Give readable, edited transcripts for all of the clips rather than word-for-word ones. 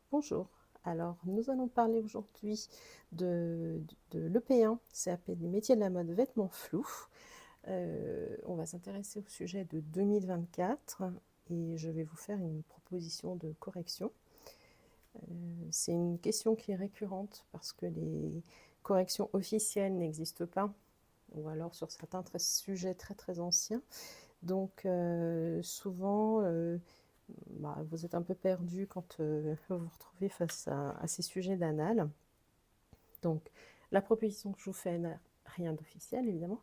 Bonjour, alors nous allons parler aujourd'hui de l'EP1, CAP des métiers de la mode vêtements flous. On va s'intéresser au sujet de 2024 et je vais vous faire une proposition de correction. C'est une question qui est récurrente parce que les corrections officielles n'existent pas, ou alors sur certains sujets très anciens. Donc souvent, vous êtes un peu perdu quand vous vous retrouvez face à ces sujets d'annales. Donc la proposition que je vous fais n'a rien d'officiel, évidemment.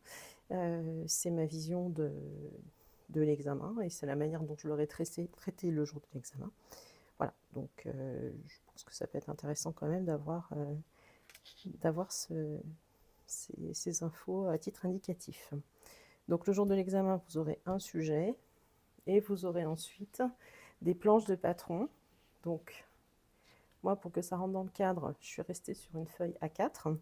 C'est ma vision de l'examen et c'est la manière dont je l'aurais traité le jour de l'examen. Voilà, donc je pense que ça peut être intéressant quand même d'avoir ces infos à titre indicatif. Donc le jour de l'examen, vous aurez un sujet et vous aurez ensuite des planches de patron. Donc moi, pour que ça rentre dans le cadre, je suis restée sur une feuille A4.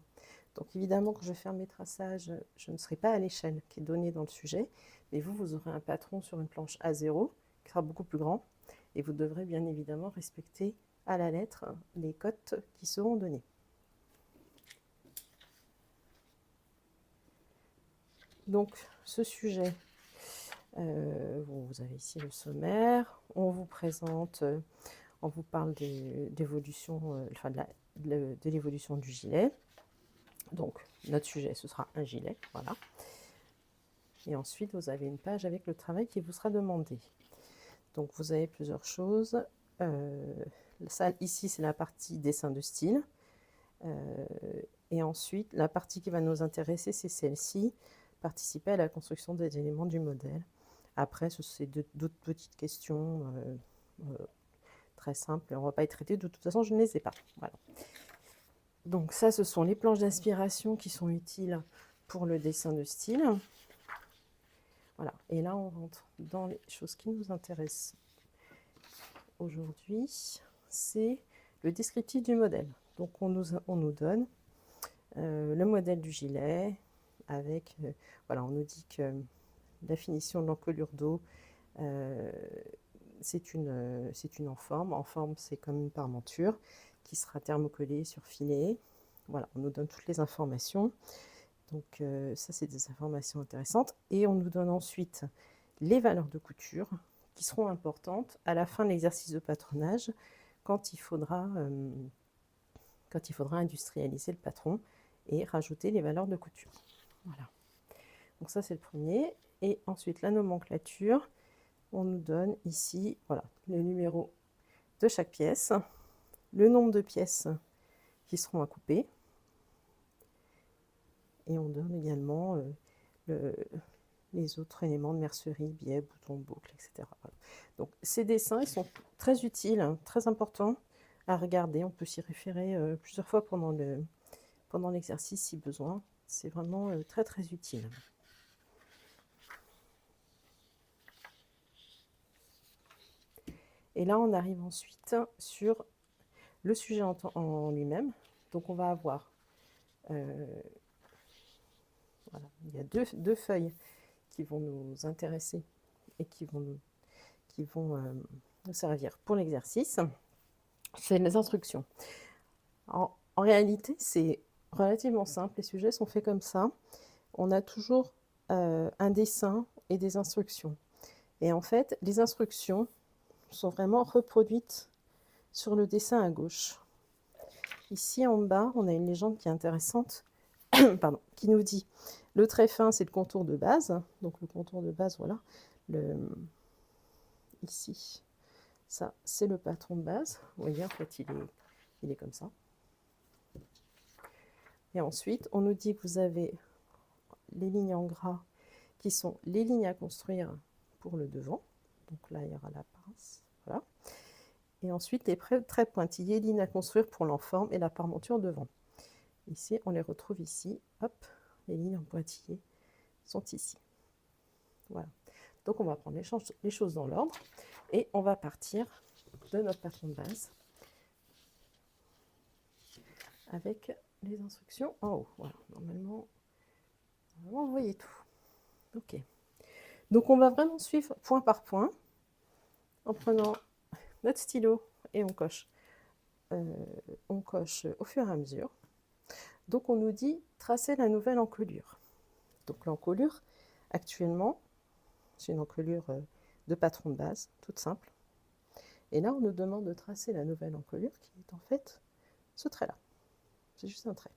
Donc évidemment, quand je vais faire mes traçages, je ne serai pas à l'échelle qui est donnée dans le sujet, mais vous aurez un patron sur une planche A0 qui sera beaucoup plus grand et vous devrez bien évidemment respecter à la lettre les cotes qui seront données. Donc ce sujet, vous avez ici le sommaire, on vous présente, on vous parle d'évolution, de l'évolution du gilet. Donc notre sujet, ce sera un gilet, voilà. Et ensuite, vous avez une page avec le travail qui vous sera demandé. Donc, vous avez plusieurs choses. Ici, c'est la partie dessin de style. Et ensuite, la partie qui va nous intéresser, c'est celle-ci, participer à la construction des éléments du modèle. Après, c'est d'autres petites questions très simples. On ne va pas les traiter. De toute façon, je ne les ai pas. Voilà. Donc ça, ce sont les planches d'inspiration qui sont utiles pour le dessin de style. Voilà, et là on rentre dans les choses qui nous intéressent aujourd'hui, c'est le descriptif du modèle. Donc on nous donne le modèle du gilet avec, voilà, on nous dit que la finition de l'encolure d'eau, c'est une en forme. En forme, c'est comme une parmenture qui sera thermocollée sur filet. Voilà, on nous donne toutes les informations. Donc ça, c'est des informations intéressantes. Et on nous donne ensuite les valeurs de couture qui seront importantes à la fin de l'exercice de patronage quand il faudra industrialiser le patron et rajouter les valeurs de couture. Voilà. Donc ça, c'est le premier. Et ensuite, la nomenclature. On nous donne ici, voilà, le numéro de chaque pièce, le nombre de pièces qui seront à couper. Et on donne également les autres éléments de mercerie, biais, boutons, boucles, etc. Voilà. Donc ces dessins, ils sont très utiles, hein, très importants à regarder. On peut s'y référer plusieurs fois pendant l'exercice si besoin. C'est vraiment très utile. Et là, on arrive ensuite sur le sujet en lui-même. Donc on va avoir, voilà, il y a deux feuilles qui vont nous intéresser et qui vont nous servir pour l'exercice. C'est les instructions. En réalité, c'est relativement simple. Les sujets sont faits comme ça. On a toujours un dessin et des instructions. Et en fait, les instructions sont vraiment reproduites sur le dessin à gauche. Ici, en bas, on a une légende qui est intéressante, pardon, qui nous dit le trait fin, c'est le contour de base. Donc, le contour de base, voilà. Ici, ça, c'est le patron de base. Vous voyez, en fait, il est comme ça. Et ensuite, on nous dit que vous avez les lignes en gras qui sont les lignes à construire pour le devant. Donc là, il y aura la pince. Voilà. Et ensuite, les traits pointillés, lignes à construire pour l'enforme et la parmenture devant. Ici, on les retrouve ici. Hop, les lignes en pointillés sont ici. Voilà. Donc, on va prendre les choses dans l'ordre et on va partir de notre patron de base avec les instructions en haut. Voilà. Normalement, vous voyez tout. Ok. Donc, on va vraiment suivre point par point en prenant notre stylo et on coche on coche au fur et à mesure. Donc on nous dit tracer la nouvelle encolure. Donc l'encolure, actuellement, c'est une encolure de patron de base, toute simple. Et là, on nous demande de tracer la nouvelle encolure, qui est en fait ce trait-là. C'est juste un trait.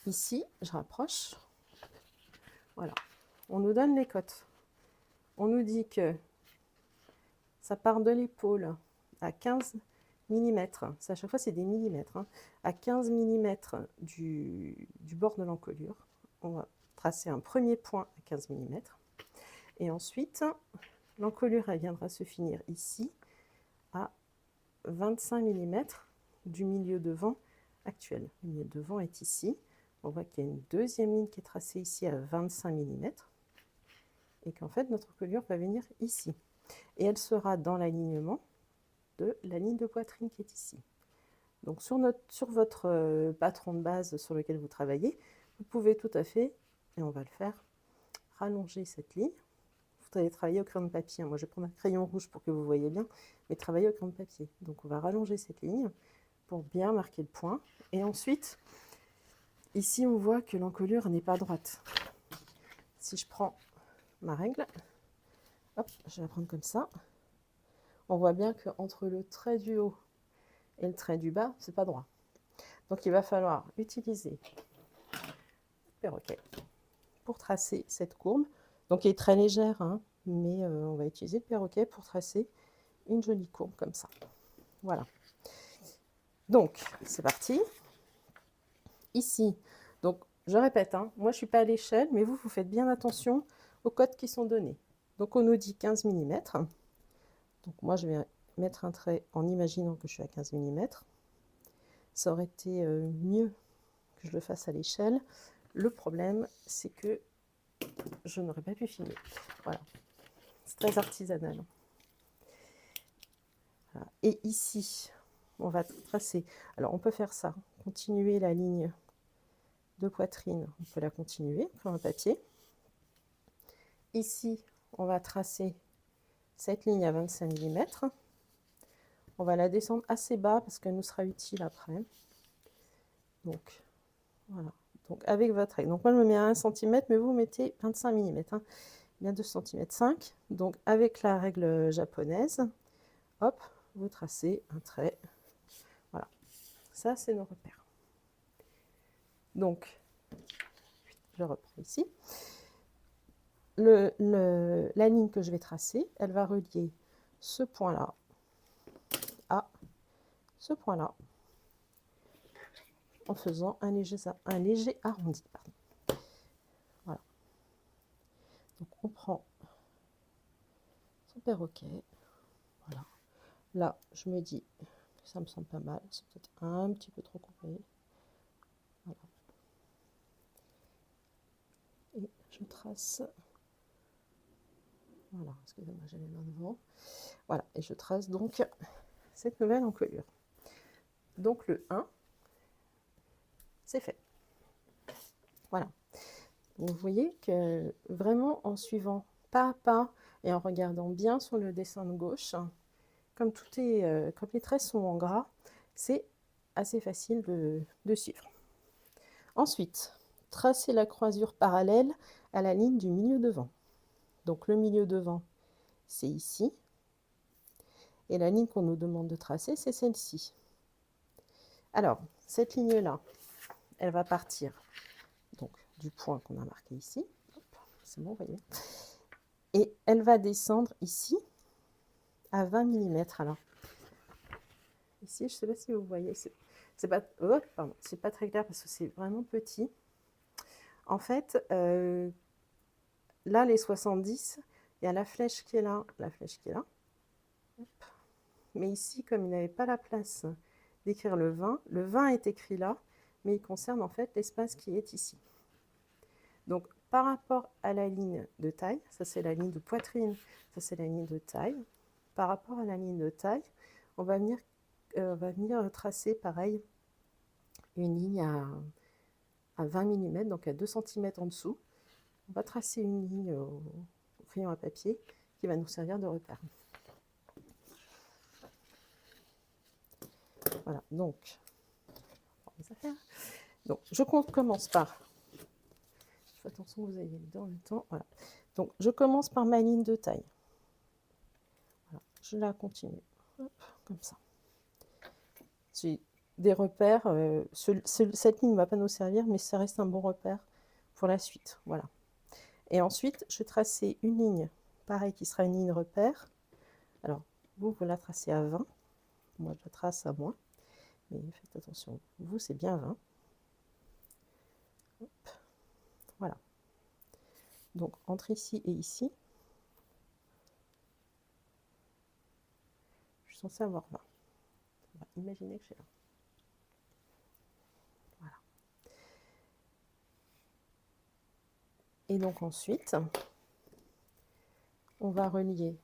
Ici, je rapproche. Voilà. On nous donne les cotes. On nous dit que ça part de l'épaule à 15 mm. À chaque fois, c'est des millimètres. Hein. À 15 mm du bord de l'encolure. On va tracer un premier point à 15 mm. Et ensuite, l'encolure, elle viendra se finir ici à 25 mm du milieu de vent actuel. Le milieu de vent est ici. On voit qu'il y a une deuxième ligne qui est tracée ici à 25 mm et qu'en fait notre encolure va venir ici. Et elle sera dans l'alignement de la ligne de poitrine qui est ici. Donc sur votre patron de base sur lequel vous travaillez, vous pouvez tout à fait, et on va le faire, rallonger cette ligne. Vous allez travailler au crayon de papier. Moi je vais prendre un crayon rouge pour que vous voyez bien, mais travailler au crayon de papier. Donc on va rallonger cette ligne pour bien marquer le point. Et ensuite, ici on voit que l'encolure n'est pas droite. Si je prends ma règle, hop, je vais la prendre comme ça. On voit bien qu'entre le trait du haut et le trait du bas, c'est pas droit. Donc il va falloir utiliser le perroquet pour tracer cette courbe. Donc elle est très légère, hein, mais on va utiliser le perroquet pour tracer une jolie courbe comme ça. Voilà. Donc c'est parti. Ici, donc je répète, hein, moi je ne suis pas à l'échelle, mais vous faites bien attention aux codes qui sont donnés. Donc on nous dit 15 mm. Donc moi je vais mettre un trait en imaginant que je suis à 15 mm. Ça aurait été mieux que je le fasse à l'échelle. Le problème, c'est que je n'aurais pas pu filmer. Voilà, c'est très artisanal. Voilà. Et ici, on va tracer. Alors on peut faire ça, continuer la ligne de poitrine, on peut la continuer sur un papier. Ici, on va tracer cette ligne à 25 mm. On va la descendre assez bas parce qu'elle nous sera utile après. Donc, voilà. Donc, avec votre règle. Donc, moi, je me mets à 1 cm, mais vous mettez 25 mm. Hein. Bien 2 cm 5. Donc, avec la règle japonaise, hop, vous tracez un trait. Voilà. Ça, c'est nos repères. Donc, je reprends ici. La ligne que je vais tracer, elle va relier ce point-là à ce point-là en faisant un léger arrondi. Pardon. Voilà. Donc on prend son perroquet. Voilà. Là, je me dis que ça me semble pas mal. C'est peut-être un petit peu trop coupé. Voilà. Et je trace. Voilà, excusez-moi, j'ai les mains devant. Voilà, et je trace donc cette nouvelle encolure. Donc le 1, c'est fait. Voilà. Donc, vous voyez que vraiment en suivant pas à pas et en regardant bien sur le dessin de gauche, comme comme les traits sont en gras, c'est assez facile de suivre. Ensuite, tracer la croisure parallèle à la ligne du milieu de vent. Donc le milieu de vent, c'est ici. Et la ligne qu'on nous demande de tracer, c'est celle-ci. Alors, cette ligne-là, elle va partir donc, du point qu'on a marqué ici. C'est bon, vous voyez. Et elle va descendre ici à 20 mm. Alors, ici, je ne sais pas si vous voyez, c'est pas, oh, pardon, c'est pas très clair parce que c'est vraiment petit. En fait, là, les 70, il y a la flèche qui est là, la flèche qui est là. Hop. Mais ici, comme il n'avait pas la place d'écrire le 20 est écrit là, mais il concerne en fait l'espace qui est ici. Donc, par rapport à la ligne de taille, ça c'est la ligne de poitrine, ça c'est la ligne de taille. Par rapport à la ligne de taille, on va venir tracer pareil une ligne à 20 mm, donc à 2 cm en dessous. On va tracer une ligne au crayon à papier qui va nous servir de repère. Voilà, donc, je commence par, faites attention que vous ayez les deux en même temps, voilà. Donc, je commence par ma ligne de taille. Voilà, je la continue, hop, comme ça. J'ai des repères, cette ligne ne va pas nous servir, mais ça reste un bon repère pour la suite, voilà. Et ensuite, je vais tracer une ligne, pareil, qui sera une ligne repère. Alors, vous la tracez à 20, moi je la trace à moins, mais faites attention, vous c'est bien 20. Hop. Voilà. Donc, entre ici et ici, je suis censée avoir 20. On va imaginer que j'ai 20. Voilà. Et donc ensuite, on va relier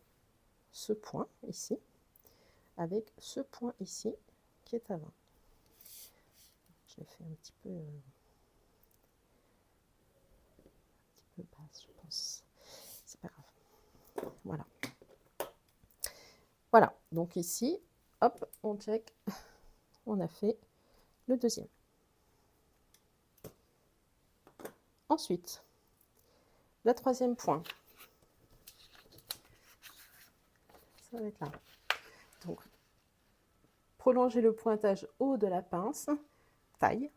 ce point ici avec ce point ici qui est à 20. Je l'ai fait un petit peu basse, je pense. C'est pas grave. Voilà. Voilà. Donc ici, hop, on check. On a fait le deuxième. Ensuite, le troisième point. Ça va être là. Donc, prolonger le pointage haut de la pince, taille,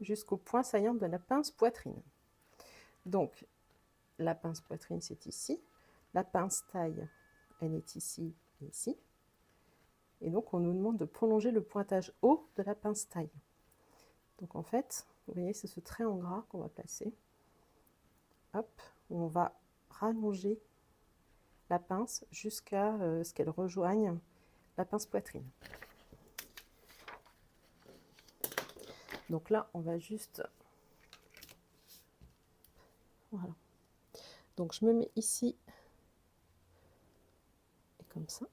jusqu'au point saillant de la pince poitrine. Donc, la pince poitrine, c'est ici. La pince taille, elle est ici et ici. Et donc, on nous demande de prolonger le pointage haut de la pince taille. Donc, en fait, vous voyez, c'est ce trait en gras qu'on va placer. Hop, on va rallonger la pince jusqu'à ce qu'elle rejoigne la pince poitrine. Donc là, on va juste... Voilà. Donc, je me mets ici, et comme ça.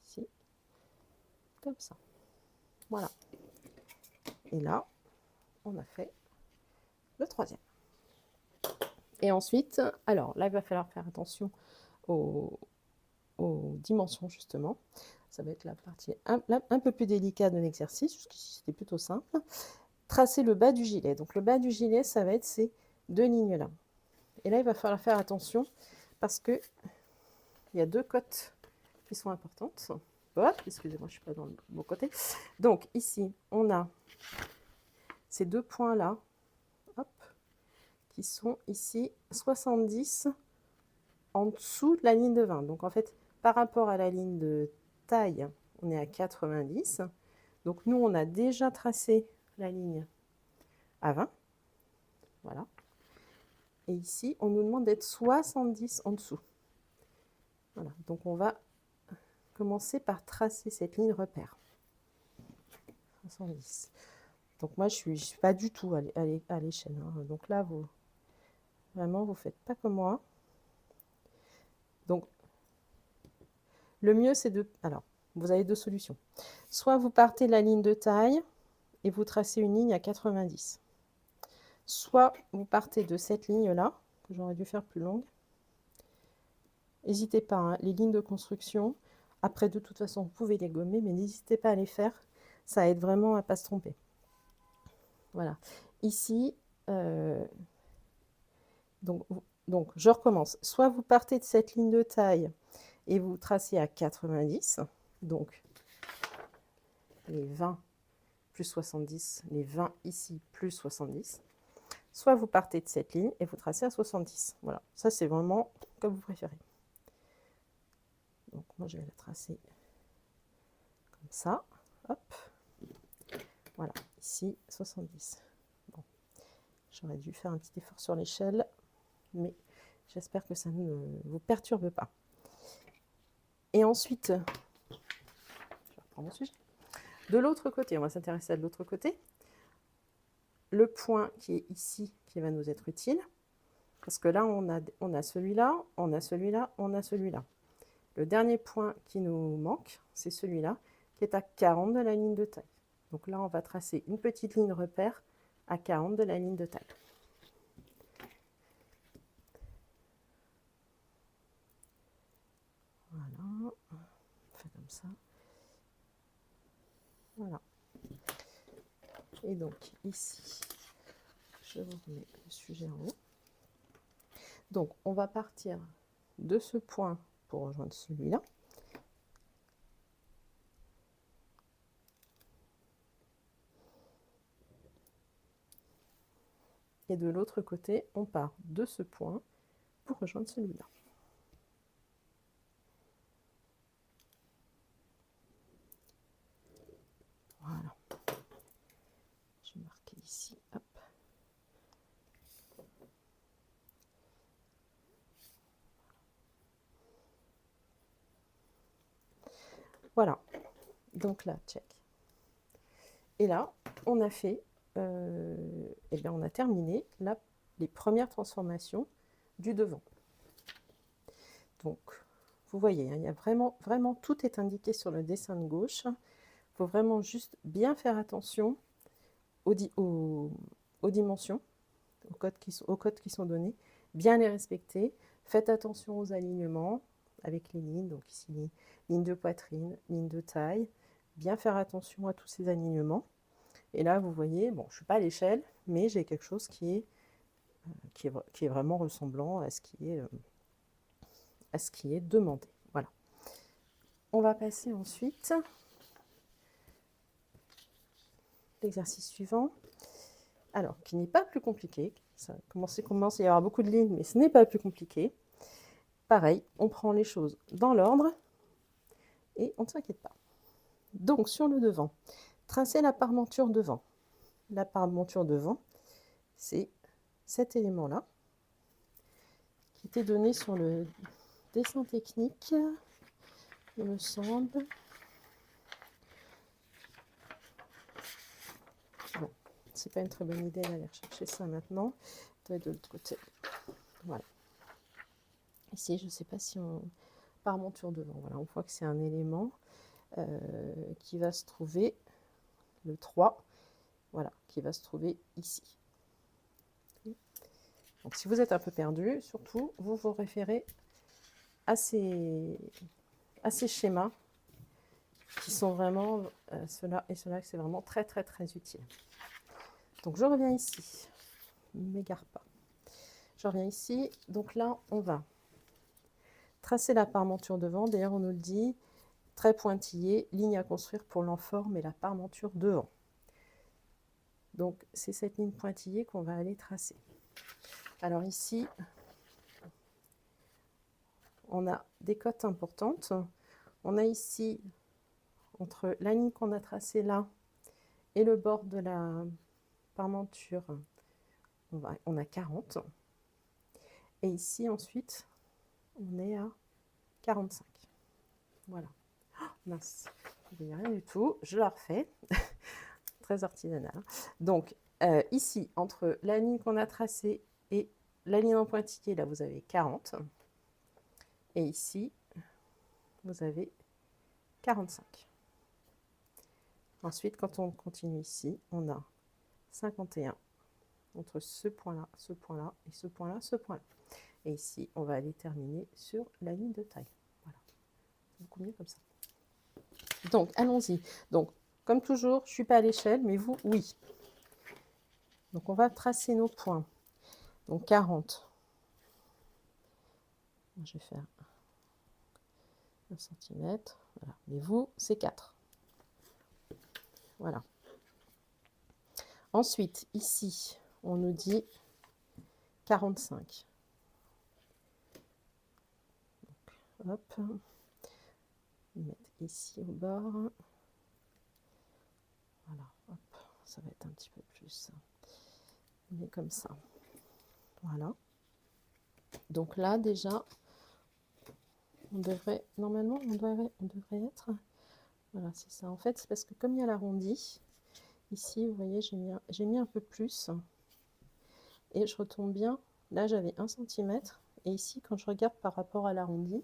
Ici, comme ça. Voilà. Et là, on a fait le troisième. Et ensuite, alors là, il va falloir faire attention aux dimensions, justement. Ça va être la partie un peu plus délicate de l'exercice, jusqu'ici c'était plutôt simple. Tracer le bas du gilet. Donc le bas du gilet, ça va être ces deux lignes-là. Et là, il va falloir faire attention parce qu'il y a deux côtes qui sont importantes. Hop, excusez-moi, je ne suis pas dans le bon côté. Donc ici, on a ces deux points-là, hop, qui sont ici 70 en dessous de la ligne de 20. Donc en fait, par rapport à la ligne de taille, on est à 90. Donc nous, on a déjà tracé la ligne à 20. Voilà. Et ici, on nous demande d'être 70 en dessous. Voilà. Donc on va commencer par tracer cette ligne repère. 70. Donc moi, je suis pas du tout à l'échelle. Hein. Donc là, vous faites pas comme moi. Donc, le mieux, c'est de... Alors, vous avez deux solutions. Soit vous partez de la ligne de taille et vous tracez une ligne à 90. Soit vous partez de cette ligne-là, que j'aurais dû faire plus longue. N'hésitez pas, hein, les lignes de construction, après de toute façon, vous pouvez les gommer, mais n'hésitez pas à les faire. Ça aide vraiment à ne pas se tromper. Voilà. Ici, donc, je recommence. Soit vous partez de cette ligne de taille et vous tracez à 90, donc les 20 plus 70, les 20 ici plus 70. Soit vous partez de cette ligne et vous tracez à 70. Voilà, ça c'est vraiment comme vous préférez. Donc moi je vais la tracer comme ça. Hop. Voilà, ici 70. Bon. J'aurais dû faire un petit effort sur l'échelle, mais j'espère que ça ne vous perturbe pas. Et ensuite, je vais reprendre mon sujet. De l'autre côté, on va s'intéresser à de l'autre côté. Le point qui est ici, qui va nous être utile, parce que là, on a celui-là, on a celui-là, on a celui-là. Le dernier point qui nous manque, c'est celui-là, qui est à 40 de la ligne de taille. Donc là, on va tracer une petite ligne repère à 40 de la ligne de taille. Voilà, on fait comme comme ça. Voilà. Et donc ici, je vous remets le sujet en haut. Donc on va partir de ce point pour rejoindre celui-là. Et de l'autre côté, on part de ce point pour rejoindre celui-là. Voilà. Je vais marquer ici. Hop. Voilà. Donc là, check. Et là, on a fait, eh bien, on a terminé là, les premières transformations du devant. Donc, vous voyez, hein, il y a vraiment, tout est indiqué sur le dessin de gauche. Il faut vraiment juste bien faire attention aux dimensions, aux codes qui sont donnés, bien les respecter. Faites attention aux alignements avec les lignes, donc ici, ligne de poitrine, ligne de taille. Bien faire attention à tous ces alignements. Et là, vous voyez, bon, je ne suis pas à l'échelle, mais j'ai quelque chose qui est vraiment ressemblant à ce qui est demandé. Voilà. On va passer ensuite à l'exercice suivant. Alors, qui n'est pas plus compliqué. Ça commence à y avoir beaucoup de lignes, mais ce n'est pas plus compliqué. Pareil, on prend les choses dans l'ordre et on ne s'inquiète pas. Donc, sur le devant, tracer la parmenture devant. La parmenture devant, c'est cet élément-là, qui était donné sur le dessin technique, il me semble. Bon, c'est pas une très bonne idée d'aller rechercher ça maintenant. Ça doit être de l'autre côté. Voilà. Ici, je ne sais pas si on... Parmenture devant, voilà, on voit que c'est un élément qui va se trouver, le 3, voilà, qui va se trouver ici. Donc si vous êtes un peu perdu, surtout, vous vous référez à ces schémas qui sont vraiment ceux-là et ceux-là, que c'est vraiment très utile. Donc je reviens ici, ne m'égare pas. Je reviens ici, donc là on va tracer la parmenture devant, d'ailleurs on nous le dit, très pointillé, ligne à construire pour l'enforme et la parmenture devant. Donc c'est cette ligne pointillée qu'on va aller tracer. Alors ici, on a des cotes importantes. On a ici, entre la ligne qu'on a tracée là et le bord de la parmenture, on a 40. Et ici, ensuite, on est à 45. Voilà. Oh, mince, il n'y a rien du tout. Je la refais. Très artisanal. Donc, ici, entre la ligne qu'on a tracée et la ligne en pointillé, là, vous avez 40. Et ici, vous avez 45. Ensuite, quand on continue ici, on a 51 entre ce point-là et ce point-là, ce point-là. Et ici, on va aller terminer sur la ligne de taille. Voilà. Beaucoup mieux comme ça. Donc, allons-y. Donc, comme toujours, je ne suis pas à l'échelle, mais vous, oui. Donc, on va tracer nos points. Donc, 40. Je vais faire 1 cm. Voilà. Mais vous, c'est 4. Voilà. Ensuite, ici, on nous dit 45. Donc, hop. Mettre ici au bord. Voilà, hop. Ça va être un petit peu plus. Mais comme ça. Voilà. Donc là, déjà, on devrait, normalement, on devrait être... Voilà, c'est ça. En fait, c'est parce que comme il y a l'arrondi, ici, vous voyez, j'ai mis un peu plus. Et je retombe bien. Là, j'avais 1 cm. Et ici, quand je regarde par rapport à l'arrondi,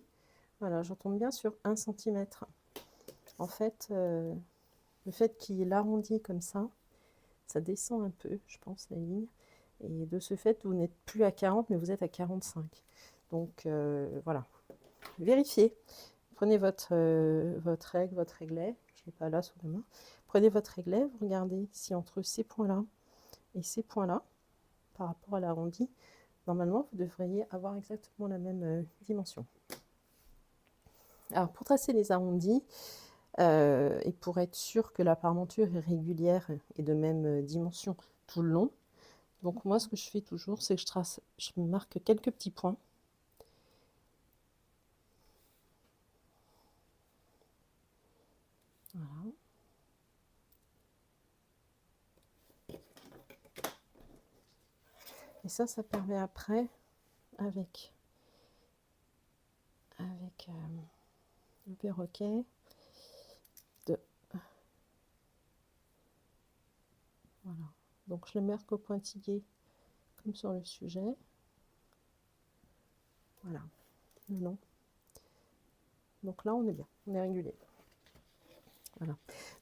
voilà, je retombe bien sur 1 cm. En fait, le fait qu'il y ait l'arrondi comme ça descend un peu, je pense, la ligne. Et de ce fait, vous n'êtes plus à 40, mais vous êtes à 45. Donc, voilà. Vérifiez. prenez votre règle, votre réglet, je ne l'ai pas là sous la main, prenez votre réglet, vous regardez si entre ces points-là et ces points-là, par rapport à l'arrondi, normalement, vous devriez avoir exactement la même dimension. Alors, pour tracer les arrondis, et pour être sûr que la parmenture est régulière et de même dimension tout le long, donc moi, ce que je fais toujours, c'est que je marque quelques petits points. Voilà. Et ça permet après, avec le perroquet, voilà. Donc je le marque au pointillé comme sur le sujet. Voilà, le long. Donc là, on est bien, on est régulier. Voilà.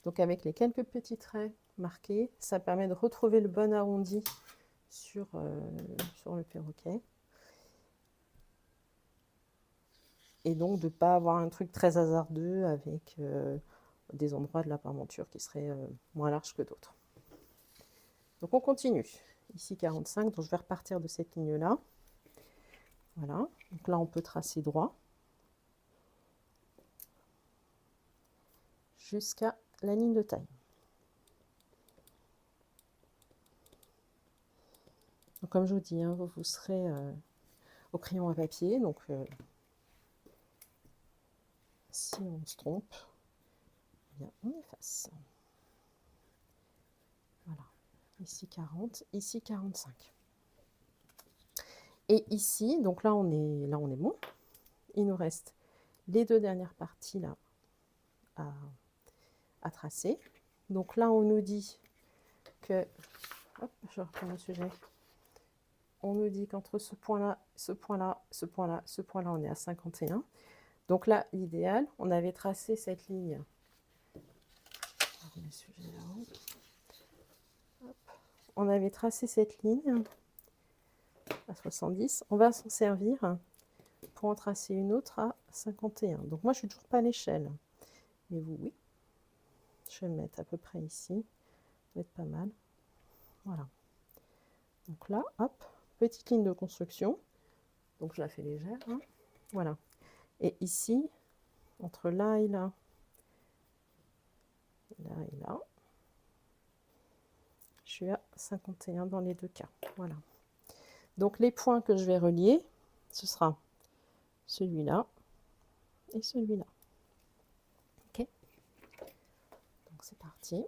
Donc avec les quelques petits traits marqués, ça permet de retrouver le bon arrondi sur le perroquet. Et donc de ne pas avoir un truc très hasardeux avec des endroits de la parmenture qui seraient moins larges que d'autres. Donc on continue. Ici 45, donc je vais repartir de cette ligne-là. Voilà, donc là on peut tracer droit jusqu'à la ligne de taille. Donc, comme je vous dis, hein, vous serez au crayon à papier, donc si on se trompe, eh bien, on efface. Voilà, ici 40, ici 45. Et ici, donc là on est bon. Il nous reste les deux dernières parties là à tracer. Donc là on nous dit que, hop, je reprends le sujet. On nous dit qu'entre ce point-là, ce point-là, ce point-là, ce point-là, on est à 51. Donc là, l'idéal, on avait tracé cette ligne. On avait tracé cette ligne à 70. On va s'en servir pour en tracer une autre à 51. Donc moi, je suis toujours pas à l'échelle. Mais vous, oui. Je vais me mettre à peu près ici. Ça va être pas mal. Voilà. Donc là, hop, petite ligne de construction. Donc je la fais légère. Hein. Voilà. Et ici, entre là et là, là et là, je suis à 51 dans les deux cas. Voilà. Donc les points que je vais relier, ce sera celui-là et celui-là. Ok. Donc c'est parti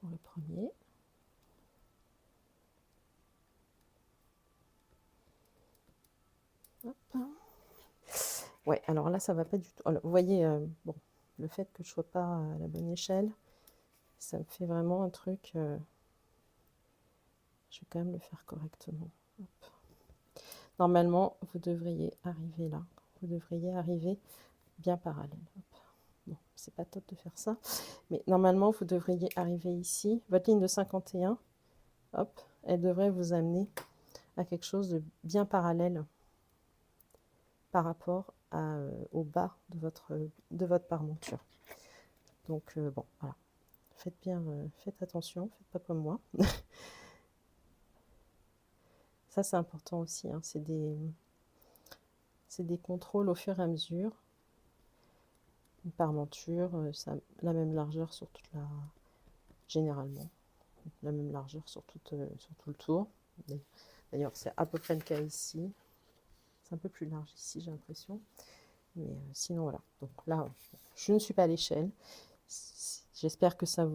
pour le premier. Hop. Ouais, alors là ça va pas du tout. Alors, vous voyez, bon, le fait que je sois pas à la bonne échelle, ça me fait vraiment un truc. Je vais quand même le faire correctement. Hop. Normalement, vous devriez arriver là. Vous devriez arriver bien parallèle. Hop. Bon, c'est pas top de faire ça, mais normalement, vous devriez arriver ici. Votre ligne de 51, hop, elle devrait vous amener à quelque chose de bien parallèle par rapport au bas de votre parmenture. Donc, bon, voilà. Faites bien, faites attention, faites pas comme moi. Ça, c'est important aussi. Hein. C'est des contrôles au fur et à mesure. Une parmenture, ça a la même largeur sur toute la... Généralement, la même largeur sur tout le tour. D'ailleurs, c'est à peu près le cas ici. C'est un peu plus large ici, j'ai l'impression. Mais sinon, voilà. Donc là, je ne suis pas à l'échelle. J'espère que ça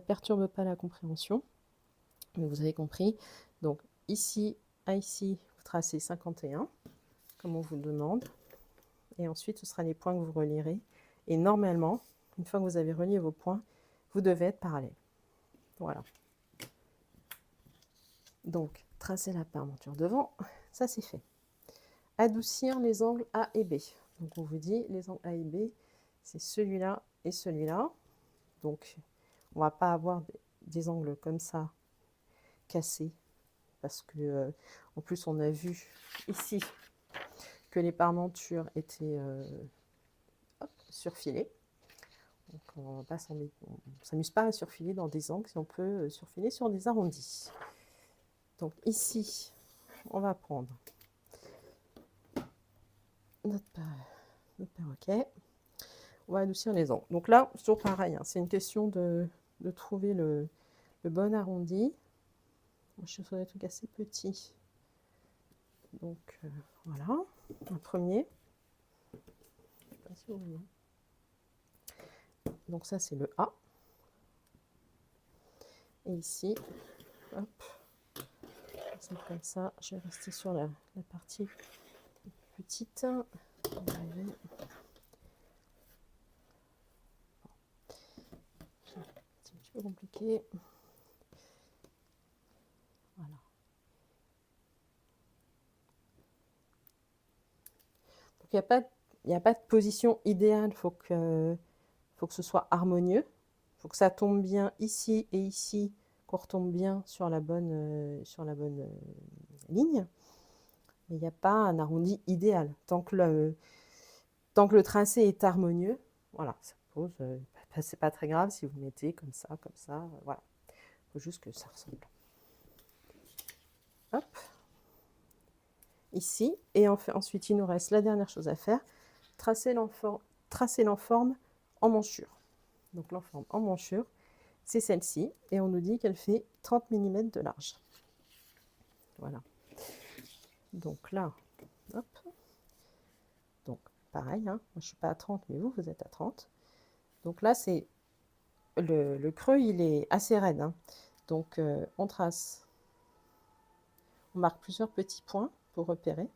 perturbe pas la compréhension. Mais vous avez compris. Donc ici à ici, vous tracez 51, comme on vous le demande. Et ensuite, ce sera les points que vous relierez. Et normalement, une fois que vous avez relié vos points, vous devez être parallèle. Voilà. Donc, tracer la parmenture devant, ça c'est fait. Adoucir les angles A et B. Donc, on vous dit, les angles A et B, c'est celui-là et celui-là. Donc, on ne va pas avoir des angles comme ça, cassés. Parce que, en plus, on a vu ici que les parmentures étaient surfilées. Donc on ne s'amuse pas à surfiler dans des angles si on peut surfiler sur des arrondis. Donc ici, on va prendre notre perroquet. On va adoucir les angles. Donc là, c'est toujours pareil, hein, c'est une question de trouver le bon arrondi. Moi, je suis sur des trucs assez petits. Donc voilà, un premier. Je sais pas si vous voyez. Donc ça, c'est le A. Et ici, hop, c'est comme ça. Je vais rester sur la partie petite. C'est un petit peu compliqué. Voilà. Donc il n'y a pas de position idéale. Il faut que ce soit harmonieux. Il faut que ça tombe bien ici et ici, qu'on retombe bien sur la bonne ligne. Mais il n'y a pas un arrondi idéal. Tant que le tracé est harmonieux, voilà, ça pose. C'est pas très grave si vous mettez comme ça, voilà. Il faut juste que ça ressemble. Hop. Ici. Et ensuite, il nous reste la dernière chose à faire, tracer l'enforme en manchure. Donc l'enforme en manchure, c'est celle-ci. Et on nous dit qu'elle fait 30 mm de large. Voilà. Donc là, hop. Donc pareil, hein, moi je ne suis pas à 30, mais vous êtes à 30. Donc là, c'est le creux, il est assez raide. Hein. Donc on trace, on marque plusieurs petits points pour repérer.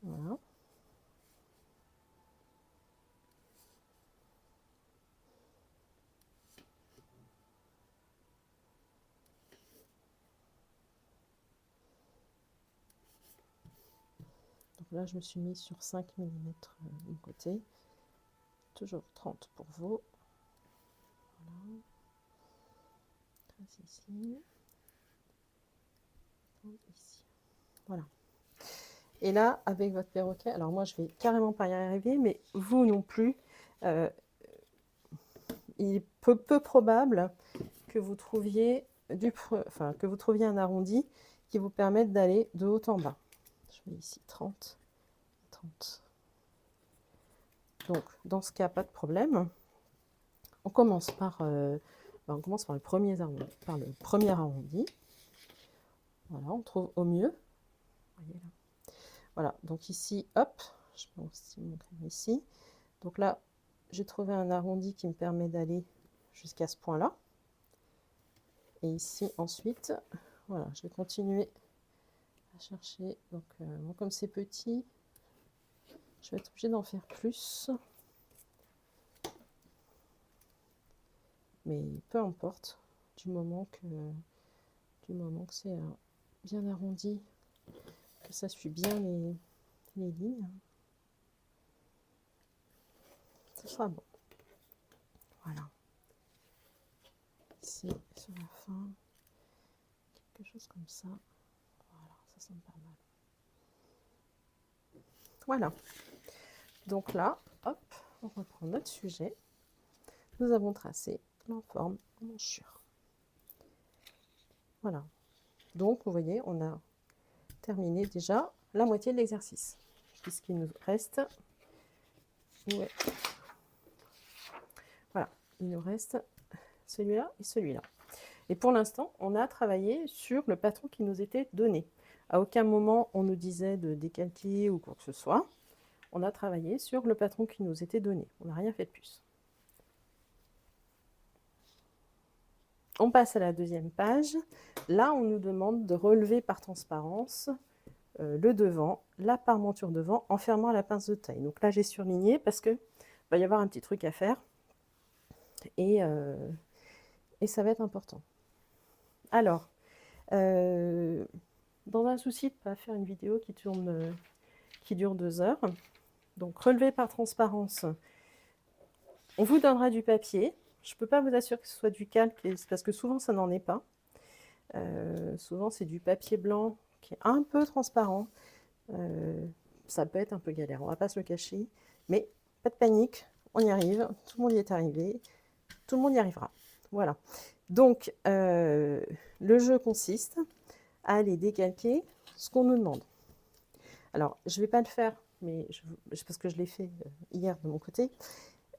Voilà. Donc là, je me suis mis sur 5 mm de côté. Toujours 30 pour vous. Voilà. Trace ici. Ici. Voilà. Et là, avec votre perroquet, alors moi, je vais carrément pas y arriver, mais vous non plus. Il est peu probable que vous trouviez un arrondi qui vous permette d'aller de haut en bas. Je mets ici 30, 30. Donc, dans ce cas, pas de problème. On commence par le premier arrondi. Voilà, on trouve au mieux. Voyez là. Voilà, donc ici, hop, je peux aussi montrer ici. Donc là, j'ai trouvé un arrondi qui me permet d'aller jusqu'à ce point-là. Et ici, ensuite, voilà, je vais continuer à chercher. Donc, bon, comme c'est petit, je vais être obligée d'en faire plus. Mais peu importe, du moment que c'est bien arrondi, que ça suit bien les lignes, ce sera bon. Voilà. Ici, sur la fin, quelque chose comme ça. Voilà, ça semble pas mal. Voilà. Donc là, hop, on reprend notre sujet. Nous avons tracé l'enforme en manchure. Voilà. Donc, vous voyez, on a terminé déjà la moitié de l'exercice. Puisqu'il nous reste... Ouais. Voilà, il nous reste celui-là et celui-là. Et pour l'instant, on a travaillé sur le patron qui nous était donné. À aucun moment, on nous disait de décalquer ou quoi que ce soit. On a travaillé sur le patron qui nous était donné. On n'a rien fait de plus. On passe à la deuxième page. Là, on nous demande de relever par transparence le devant, la parmenture devant, en fermant la pince de taille. Donc là, j'ai surligné parce qu'il va y avoir un petit truc à faire. Et ça va être important. Alors, dans un souci de ne pas faire une vidéo qui dure 2 heures, donc relever par transparence, on vous donnera du papier. Je ne peux pas vous assurer que ce soit du calque, parce que souvent ça n'en est pas. Souvent c'est du papier blanc qui est un peu transparent. ça peut être un peu galère, on va pas se le cacher, mais pas de panique, on y arrive, tout le monde y est arrivé, tout le monde y arrivera. Voilà. Donc, le jeu consiste à aller décalquer ce qu'on nous demande. Alors, je ne vais pas le faire, mais parce que je l'ai fait hier de mon côté.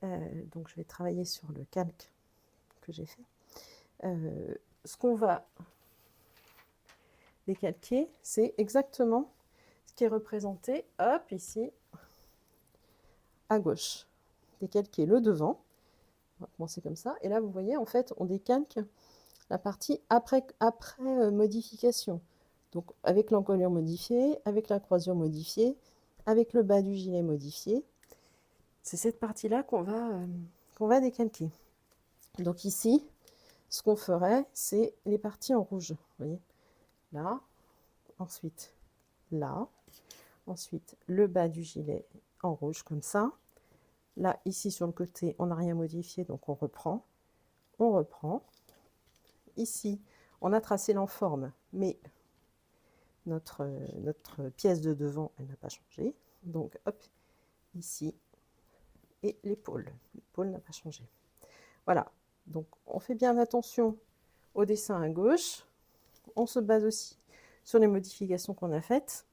Donc, je vais travailler sur le calque que j'ai fait. Ce qu'on va décalquer, c'est exactement ce qui est représenté, hop, ici, à gauche. Décalquer le devant. On va commencer comme ça. Et là, vous voyez, en fait, on décalque la partie après modification. Donc, avec l'encolure modifiée, avec la croisure modifiée, avec le bas du gilet modifié. C'est cette partie-là qu'on va décalquer. Donc ici, ce qu'on ferait, c'est les parties en rouge. Vous voyez, là, ensuite là, ensuite le bas du gilet en rouge comme ça. Là, ici sur le côté, on n'a rien modifié, donc on reprend. On reprend. Ici, on a tracé l'enforme, mais notre pièce de devant, elle n'a pas changé. Donc, hop, ici, et l'épaule. L'épaule n'a pas changé. Voilà, donc on fait bien attention au dessin à gauche. On se base aussi sur les modifications qu'on a faites.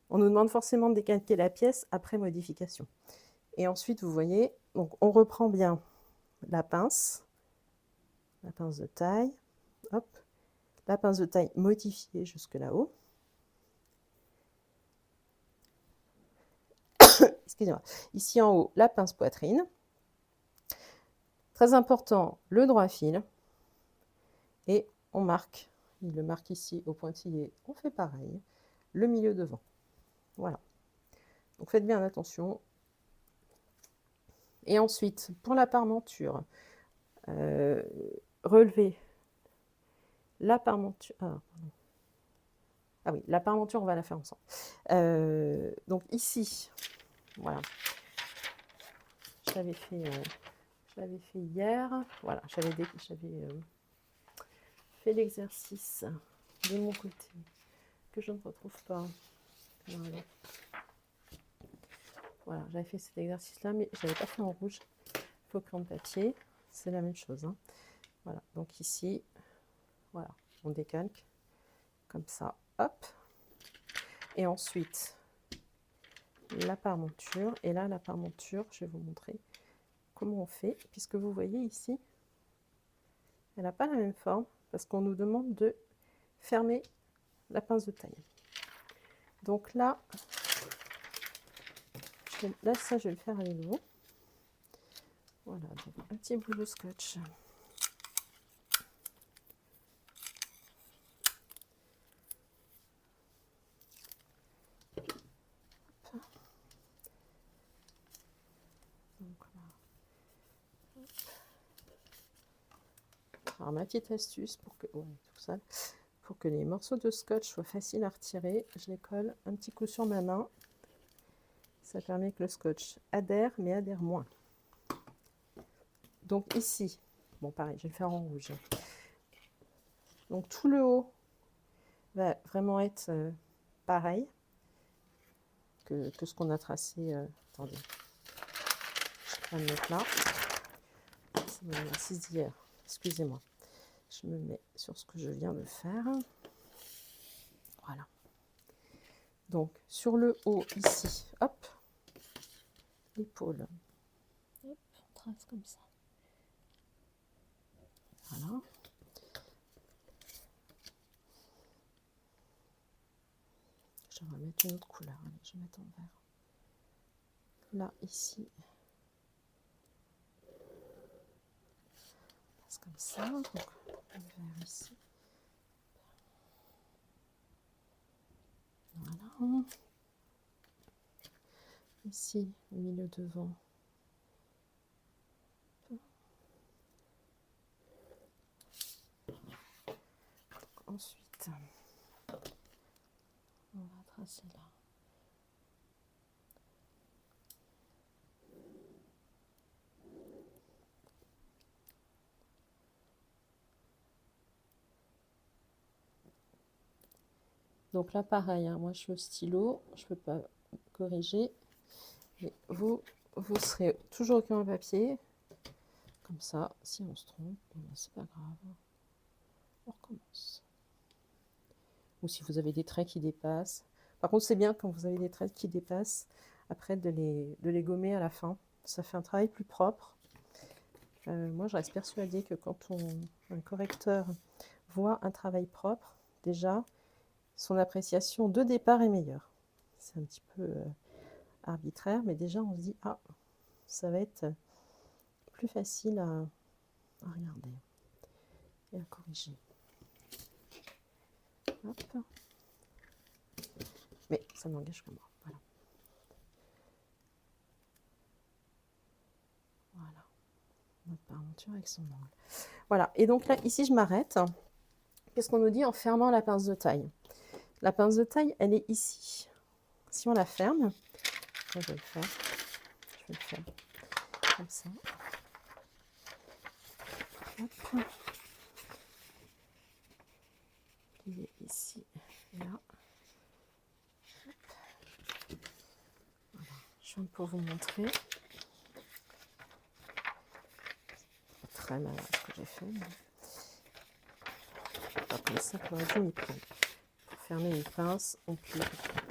On nous demande forcément de décalquer la pièce après modification. Et ensuite, vous voyez, donc on reprend bien la pince de taille, hop, la pince de taille modifiée jusque là-haut. Excusez-moi. Ici en haut, la pince poitrine. Très important, le droit fil. Et on marque, il le marque ici au pointillé, on fait pareil, le milieu devant. Voilà. Donc faites bien attention. Et ensuite, pour la parmenture, relevez la parmenture. Ah oui, la parmenture, on va la faire ensemble. Donc ici, voilà. Je l'avais fait hier. Voilà, j'avais fait l'exercice de mon côté que je ne retrouve pas. Voilà. Voilà, j'avais fait cet exercice-là, mais je n'avais pas fait en rouge. Faux crayon de papier, c'est la même chose. Hein. Voilà, donc ici, voilà, on décalque comme ça, hop. Et ensuite, la parmenture. Et là, la parmenture, je vais vous montrer comment on fait, puisque vous voyez ici, elle n'a pas la même forme, parce qu'on nous demande de fermer la pince de taille. Donc là, ça, je vais le faire avec vous. Voilà, donc un petit bout de scotch. Donc, voilà. Alors, ma petite astuce pour que, tout ça, pour que les morceaux de scotch soient faciles à retirer, je les colle un petit coup sur ma main. Ça permet que le scotch adhère, mais adhère moins. Donc ici, bon pareil, je vais le faire en rouge. Donc tout le haut va vraiment être pareil que ce qu'on a tracé. Attendez, je vais me mettre là. C'est mon exercice d'hier, excusez-moi. Je me mets sur ce que je viens de faire. Voilà. Donc sur le haut ici, hop, l'épaule. Hop, on trace comme ça. Voilà. Je vais mettre une autre couleur. Allez, je vais mettre en vert. Là, ici. C'est comme ça. Donc, le vert ici. Voilà. Ici, le milieu devant. Ensuite, on va tracer là. Donc là, pareil, hein, moi je suis au stylo, je peux pas corriger. Et vous serez toujours avec un papier. Comme ça, si on se trompe, c'est pas grave. On recommence. Ou si vous avez des traits qui dépassent. Par contre, c'est bien quand vous avez des traits qui dépassent, après de les gommer à la fin. Ça fait un travail plus propre. Moi, je reste persuadée que quand un correcteur voit un travail propre, déjà, son appréciation de départ est meilleure. C'est un petit peu arbitraire, mais déjà, on se dit, ah, ça va être plus facile à regarder et à corriger. Hop. Mais ça n'engage que moi. Voilà. Voilà. Notre parmenture avec son angle. Voilà. Et donc là, ici, je m'arrête. Qu'est-ce qu'on nous dit en fermant la pince de taille? La pince de taille, elle est ici. Si on la ferme, je vais le faire. Je vais le faire comme ça. Hop. Il est ici et là. Voilà. Je viens pour vous montrer. Très malin ce que j'ai fait. Pas comme ça qu'on aurait dû m'y prendre. Pour fermer une pince, on plie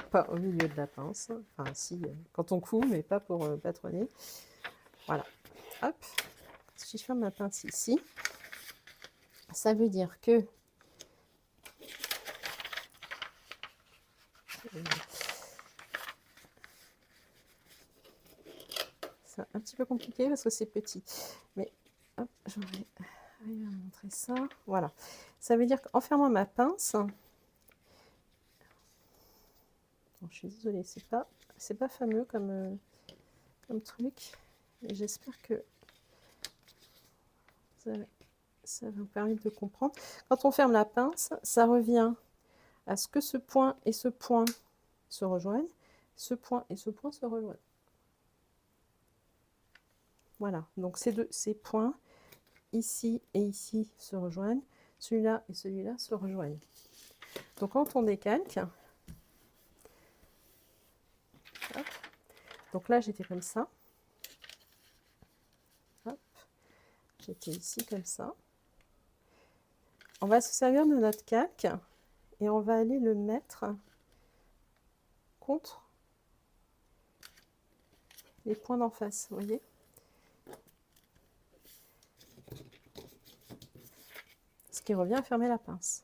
pas au milieu de la pince. Enfin, si, quand on coud, mais pas pour patronner. Voilà. Hop. Si je ferme ma pince ici, ça veut dire que c'est un petit peu compliqué parce que c'est petit. Mais hop, je vais arriver à montrer ça. Voilà. Ça veut dire qu'en fermant ma pince, bon, je suis désolée, c'est pas fameux comme truc. Et j'espère que ça va vous permettre de comprendre. Quand on ferme la pince, ça revient à ce que ce point et ce point se rejoignent. Ce point et ce point se rejoignent. Voilà, donc ces points, ici et ici, se rejoignent. Celui-là et celui-là se rejoignent. Donc quand on décalque, hop, donc là j'étais comme ça. Hop, j'étais ici comme ça. On va se servir de notre calque et on va aller le mettre contre les points d'en face, vous voyez? Ce qui revient à fermer la pince.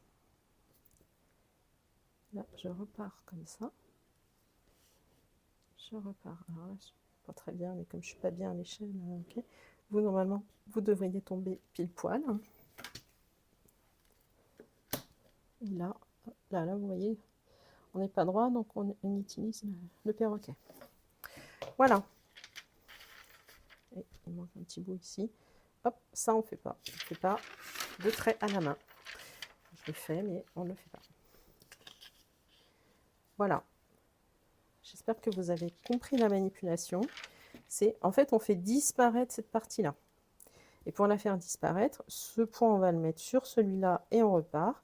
Là, je repars comme ça. Je repars. Alors là, je suis pas très bien, mais comme je suis pas bien à l'échelle, ok. Vous, normalement, vous devriez tomber pile poil. Et là, vous voyez, on n'est pas droit, donc on utilise le perroquet. Voilà. Et il manque un petit bout ici. Hop, ça on fait pas. On ne fait pas de trait à la main. Je le fais, mais on ne le fait pas. Voilà. J'espère que vous avez compris la manipulation. En fait, on fait disparaître cette partie-là. Et pour la faire disparaître, ce point, on va le mettre sur celui-là et on repart.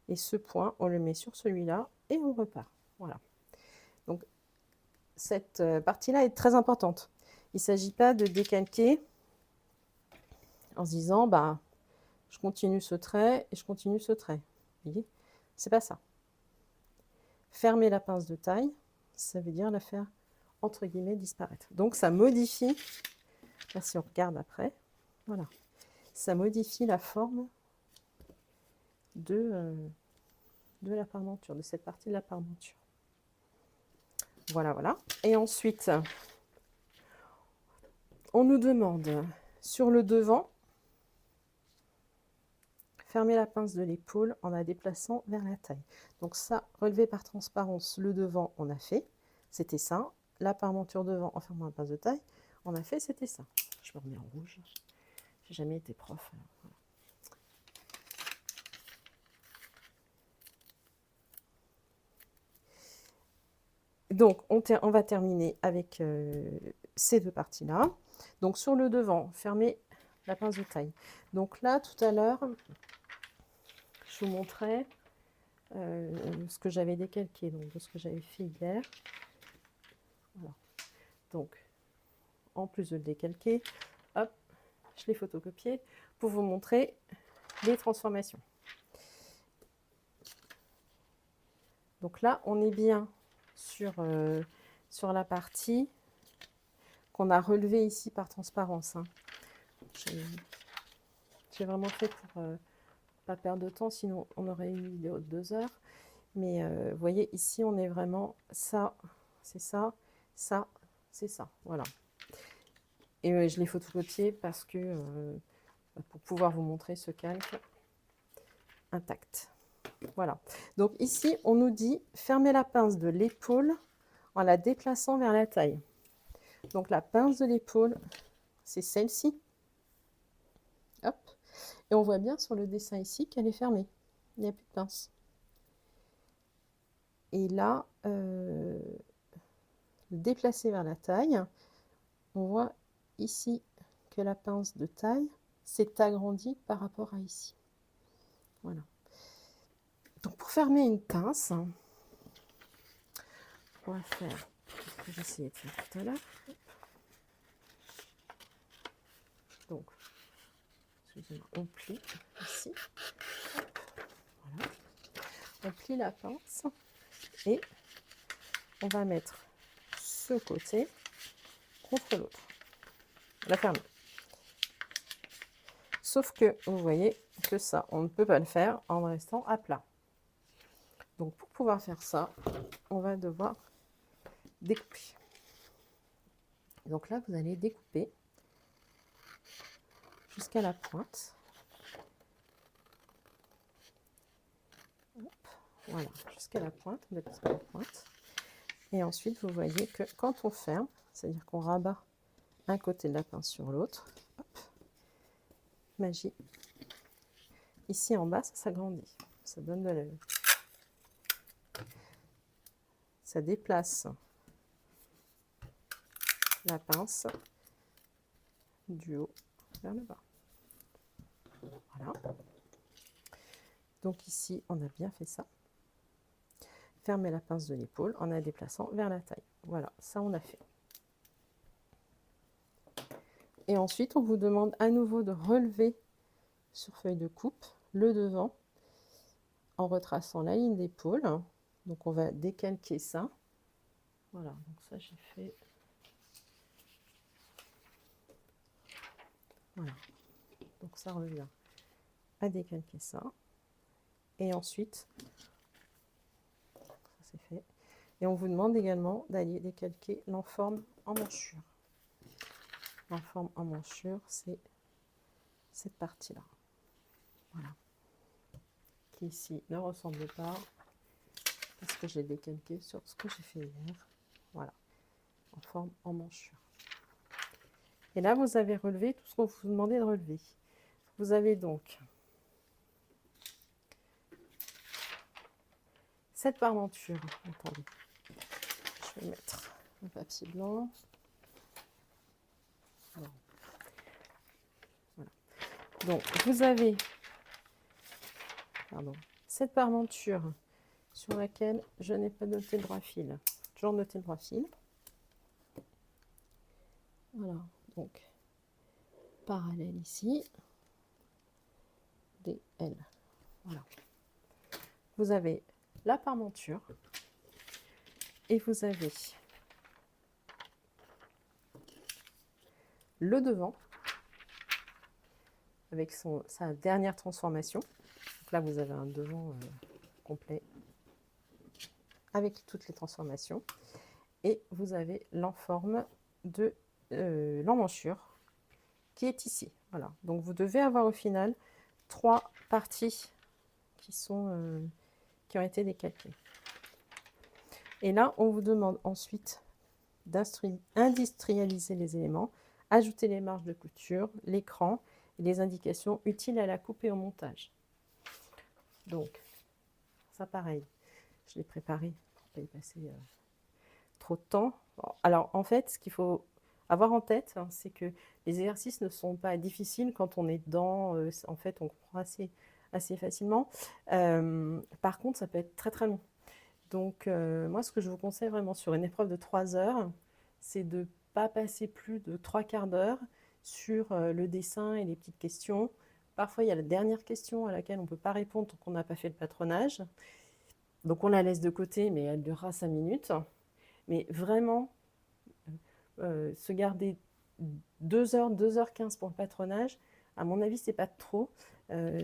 Et ce point, on le met sur celui-là et on repart. Voilà. Donc, cette partie-là est très importante. Il ne s'agit pas de décalquer en se disant, bah, je continue ce trait et je continue ce trait. Vous voyez? C'est pas ça. Fermer la pince de taille, ça veut dire la faire, entre guillemets, disparaître. Donc, ça modifie, là, si on regarde après, voilà, ça modifie la forme de la parmenture, de cette partie de la parmenture. Voilà, voilà. Et ensuite, on nous demande, sur le devant, fermer la pince de l'épaule en la déplaçant vers la taille. Donc ça, relevé par transparence, le devant, on a fait, c'était ça. La parmenture devant en fermant la pince de taille, on a fait, c'était ça. Je me remets en rouge. J'ai jamais été prof. Alors voilà. Donc, on va terminer avec ces deux parties-là. Donc, sur le devant, fermer la pince de taille. Donc là, tout à l'heure, je vous montrais ce que j'avais décalqué, donc ce que j'avais fait hier. Donc, en plus de le décalquer, hop, je l'ai photocopié pour vous montrer les transformations. Donc là, on est bien sur la partie qu'on a relevée ici par transparence, hein. J'ai vraiment fait pour pas perdre de temps, sinon on aurait eu une vidéo de 2 heures. Mais vous voyez, ici, on est vraiment ça, c'est ça, ça, c'est ça. Voilà. Et je l'ai photocopié parce que pour pouvoir vous montrer ce calque intact. Voilà. Donc ici, on nous dit fermer la pince de l'épaule en la déplaçant vers la taille. Donc la pince de l'épaule, c'est celle-ci. Hop. Et on voit bien sur le dessin ici qu'elle est fermée. Il n'y a plus de pince. Et là, déplacer vers la taille, on voit ici que la pince de taille s'est agrandie par rapport à ici. Voilà. Donc pour fermer une pince, on va faire ce que j'essayais de faire tout à l'heure. Donc, excusez-moi, on plie ici. Voilà. On plie la pince et on va mettre ce côté contre l'autre. La fermer. Sauf que vous voyez que ça, on ne peut pas le faire en restant à plat. Donc pour pouvoir faire ça, on va devoir découper. Donc là, vous allez découper jusqu'à la pointe. Hop, voilà, jusqu'à la pointe, on dépasse pas la pointe. Et ensuite, vous voyez que quand on ferme, c'est-à-dire qu'on rabat un côté de la pince sur l'autre, magie. Ici en bas, ça s'agrandit, ça donne de l'œil. Ça déplace la pince du haut vers le bas. Voilà. Donc ici, on a bien fait ça. Fermer la pince de l'épaule en la déplaçant vers la taille. Voilà, ça on a fait. Et ensuite, on vous demande à nouveau de relever sur feuille de coupe le devant en retraçant la ligne d'épaule. Donc on va décalquer ça. Voilà, donc ça j'ai fait. Voilà, donc ça revient à décalquer ça. Et ensuite, ça c'est fait. Et on vous demande également d'aller décalquer l'enforme en manchure. L'enforme en manchure, c'est cette partie-là. Voilà. Qui ici ne ressemble pas parce que j'ai décalqué sur ce que j'ai fait hier. Voilà, en forme en manchure. Et là, vous avez relevé tout ce qu'on vous demandait de relever. Vous avez donc cette parmenture. Attendez, je vais mettre un papier blanc. Voilà. Donc, vous avez cette parmenture sur laquelle je n'ai pas noté le droit fil. Toujours noter le droit fil. Voilà, donc parallèle ici, DL. Voilà. Vous avez la parmenture et vous avez le devant avec sa dernière transformation. Donc là, vous avez un devant complet avec toutes les transformations. Et vous avez l'enforme de l'emmanchure qui est ici. Voilà. Donc vous devez avoir au final 3 parties qui ont été décalquées. Et là, on vous demande ensuite d'industrialiser les éléments, ajouter les marges de couture, l'écran et les indications utiles à la coupe et au montage. Donc, ça pareil, je l'ai préparé pour ne pas y passer trop de temps. Alors, en fait, ce qu'il faut avoir en tête, hein, c'est que les exercices ne sont pas difficiles quand on est dedans. En fait, on comprend assez facilement. Par contre, ça peut être très long. Donc, moi, ce que je vous conseille vraiment sur une épreuve de 3 heures, c'est de pas passer plus de 3/4 d'heure sur le dessin et les petites questions. Parfois, il y a la dernière question à laquelle on ne peut pas répondre tant qu'on n'a pas fait le patronage. Donc, on la laisse de côté, mais elle durera 5 minutes. Mais vraiment, se garder 2 heures, 2h15 pour le patronage, à mon avis, c'est pas trop.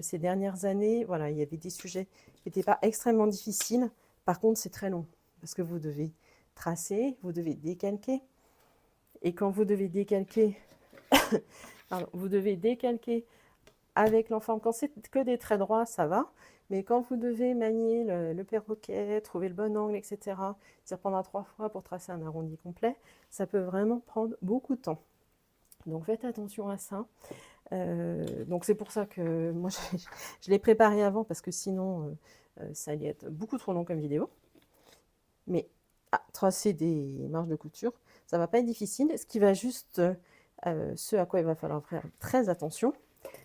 Ces dernières années, voilà, il y avait des sujets qui n'étaient pas extrêmement difficiles. Par contre, c'est très long parce que vous devez tracer, vous devez décalquer. Et quand vous devez décalquer, pardon, vous devez décalquer avec l'enforme. Quand c'est que des traits droits, ça va. Mais quand vous devez manier le perroquet, trouver le bon angle, etc., s'y reprendre 3 fois pour tracer un arrondi complet, ça peut vraiment prendre beaucoup de temps. Donc faites attention à ça. Donc c'est pour ça que moi je l'ai préparé avant parce que sinon ça allait être beaucoup trop long comme vidéo. Mais tracer des marges de couture, ça va pas être difficile. Ce qui va juste, ce à quoi il va falloir faire très attention,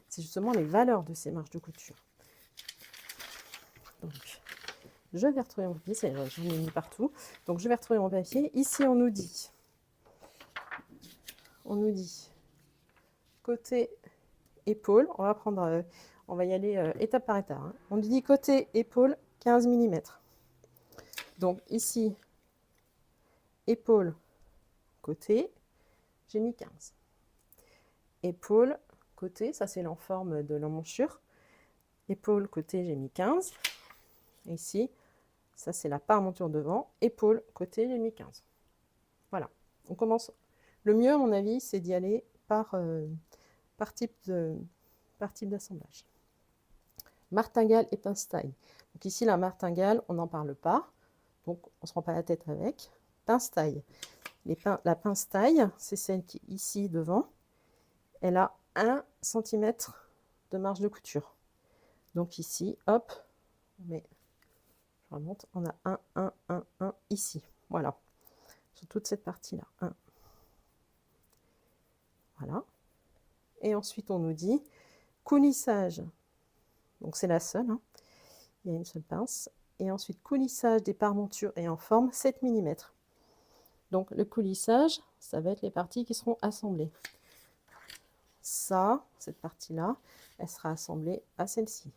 c'est justement les valeurs de ces marges de couture. Donc, je vais retrouver mon papier, j'en ai mis partout. Donc, je vais retrouver mon papier. Ici, on nous dit côté épaule. On va prendre, on va y aller étape par étape. Hein. On nous dit côté épaule 15 mm. Donc ici, épaule côté, j'ai mis 15. Épaule côté, ça c'est l'enforme de l'emmanchure. Épaule côté, j'ai mis 15. Ici, ça c'est la parmenture devant. Épaule côté, j'ai mis 15. Voilà. On commence. Le mieux, à mon avis, c'est d'y aller par type d'assemblage. Martingale et pince-taille. Donc ici, la martingale, on n'en parle pas. Donc, on ne se prend pas la tête avec. Pince-taille. La pince-taille, c'est celle qui est ici devant. Elle a 1 cm de marge de couture. Donc ici, hop, je remonte, on a 1 ici. Voilà. Sur toute cette partie-là. 1. Voilà. Et ensuite, on nous dit coulissage. Donc, c'est la seule. Hein. Il y a une seule pince. Et ensuite, coulissage des parmentures et en forme 7 mm. Donc, le coulissage, ça va être les parties qui seront assemblées. Ça, cette partie-là, elle sera assemblée à celle-ci.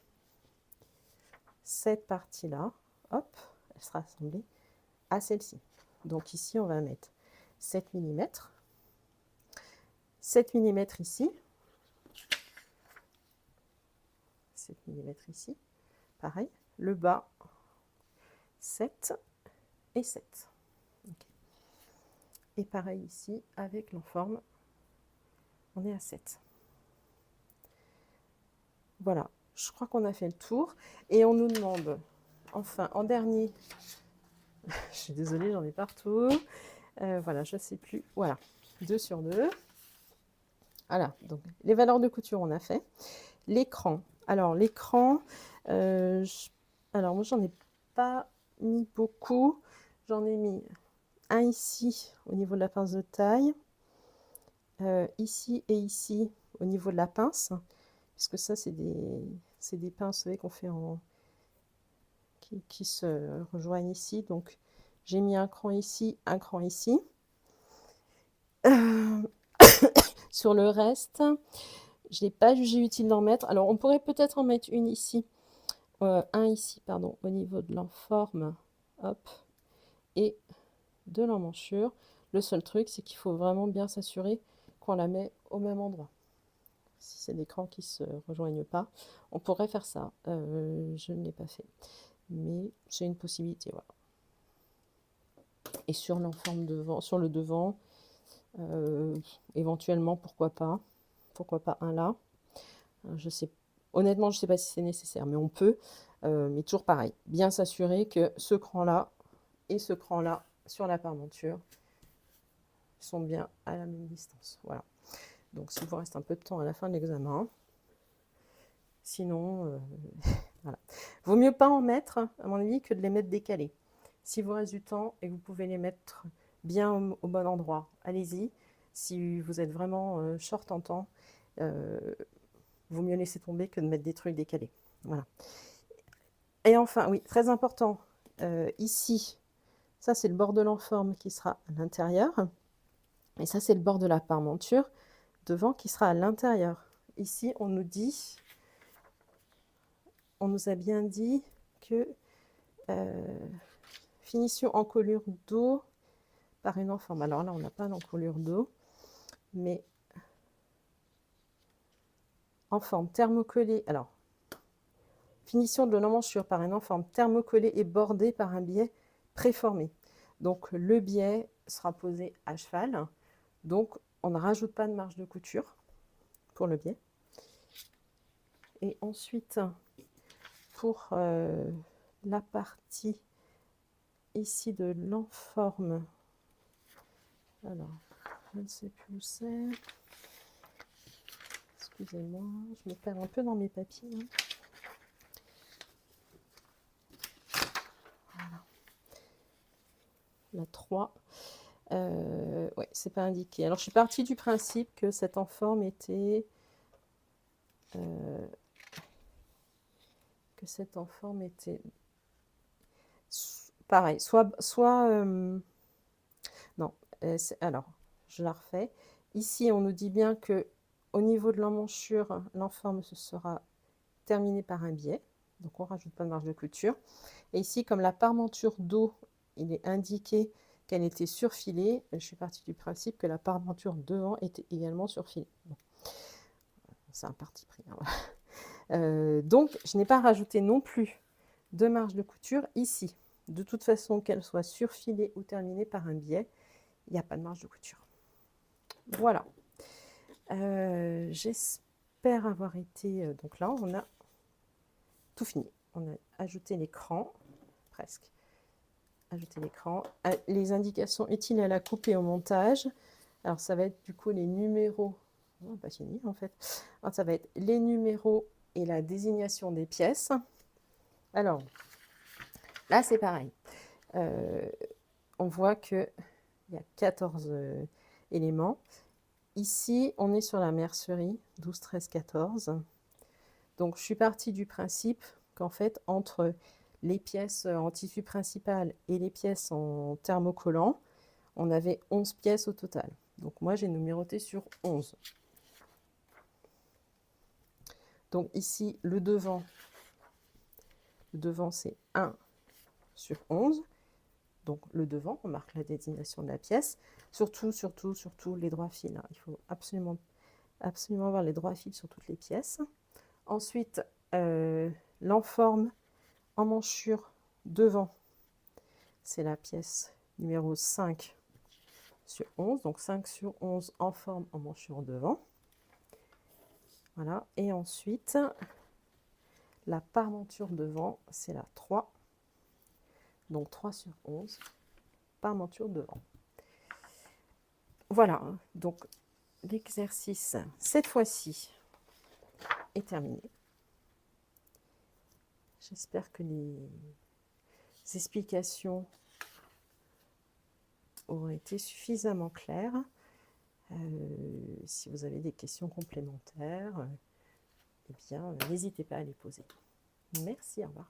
Cette partie-là, hop, elle sera assemblée à celle-ci. Donc, ici, on va mettre 7 mm. 7 mm ici. 7 mm ici. Pareil. Le bas, 7 et 7. Okay. Et pareil ici, avec l'enforme, on est à 7. Voilà, je crois qu'on a fait le tour. Et on nous demande, enfin, en dernier, je suis désolée, j'en ai partout. Voilà, je ne sais plus. Voilà, 2 sur 2. Voilà, donc les valeurs de couture, on a fait. L'écran. Alors, l'écran, alors moi, j'en ai pas mis beaucoup. J'en ai mis un ici, au niveau de la pince de taille. Ici et ici, au niveau de la pince. Puisque ça, c'est des pinces, vous savez, qu'on fait en... qui se rejoignent ici. Donc, j'ai mis un cran ici, un cran ici. Sur le reste, je n'ai pas jugé utile d'en mettre. Alors, on pourrait peut-être en mettre un ici, au niveau de l'enforme, hop, et de l'emmanchure. Le seul truc, c'est qu'il faut vraiment bien s'assurer qu'on la met au même endroit. Si c'est des crans qui ne se rejoignent pas, on pourrait faire ça. Je ne l'ai pas fait, mais c'est une possibilité, voilà. Et sur l'enforme devant, sur le devant, éventuellement, pourquoi pas un là. Je sais, honnêtement, je ne sais pas si c'est nécessaire, mais on peut. Mais toujours pareil, bien s'assurer que ce cran-là et ce cran-là sur la parmenture sont bien à la même distance. Voilà. Donc, s'il vous reste un peu de temps à la fin de l'examen, sinon, voilà. Vaut mieux pas en mettre, à mon avis, que de les mettre décalés. Si vous reste du temps et que vous pouvez les mettre bien au bon endroit, allez-y. Si vous êtes vraiment short en temps, vaut mieux laisser tomber que de mettre des trucs décalés. Voilà. Et enfin, oui, très important, ici, ça c'est le bord de l'enforme qui sera à l'intérieur. Et ça, c'est le bord de la parmenture devant qui sera à l'intérieur. Ici, on nous a bien dit que finition encolure d'eau par une enforme. Alors là, on n'a pas d'encolure d'eau, mais enforme thermocollée. Alors, finition de l'emmanchure par une enforme thermocollée et bordée par un biais préformé. Donc, le biais sera posé à cheval. Donc, on ne rajoute pas de marge de couture pour le biais. Et ensuite, pour la partie ici de l'enforme, alors, je ne sais plus où c'est. Excusez-moi, je me perds un peu dans mes papiers. Hein. Voilà. La 3. Ouais, c'est pas indiqué. Alors, je suis partie du principe que cette enforme était... pareil, non, alors, je la refais. Ici, on nous dit bien que au niveau de l'emmanchure, l'enforme se sera terminée par un biais. Donc, on ne rajoute pas de marge de couture. Et ici, comme la parmenture d'eau, il est indiqué qu'elle était surfilée, je suis partie du principe que la parmenture devant était également surfilée. Bon. C'est un parti pris. Hein. Donc, je n'ai pas rajouté non plus de marge de couture ici. De toute façon, qu'elle soit surfilée ou terminée par un biais, il n'y a pas de marge de couture. Voilà. J'espère avoir été... donc là, on a tout fini. On a ajouté l'écran, presque. Ajouter l'écran. Les indications utiles à la coupe et au montage. Alors, ça va être du coup les numéros. Non, pas fini en fait. Alors, ça va être les numéros et la désignation des pièces. Alors, là, c'est pareil. On voit qu'il y a 14 éléments. Ici, on est sur la mercerie 12, 13, 14. Donc, je suis partie du principe qu'en fait, entre les pièces en tissu principal et les pièces en thermocollant, on avait 11 pièces au total. Donc, moi, j'ai numéroté sur 11. Donc, ici, le devant c'est 1 sur 11. Donc, le devant, on marque la désignation de la pièce. Surtout, les droits fils. Hein. Il faut absolument avoir les droits fils sur toutes les pièces. Ensuite, l'enforme emmanchure devant, c'est la pièce numéro 5 sur 11. Donc, 5 sur 11 enforme emmanchure devant. Voilà. Et ensuite, la parmenture devant, c'est la 3. Donc, 3 sur 11, parmenture devant. Voilà. Donc, l'exercice, cette fois-ci, est terminé. J'espère que les explications auront été suffisamment claires. Si vous avez des questions complémentaires, eh bien, n'hésitez pas à les poser. Merci, au revoir.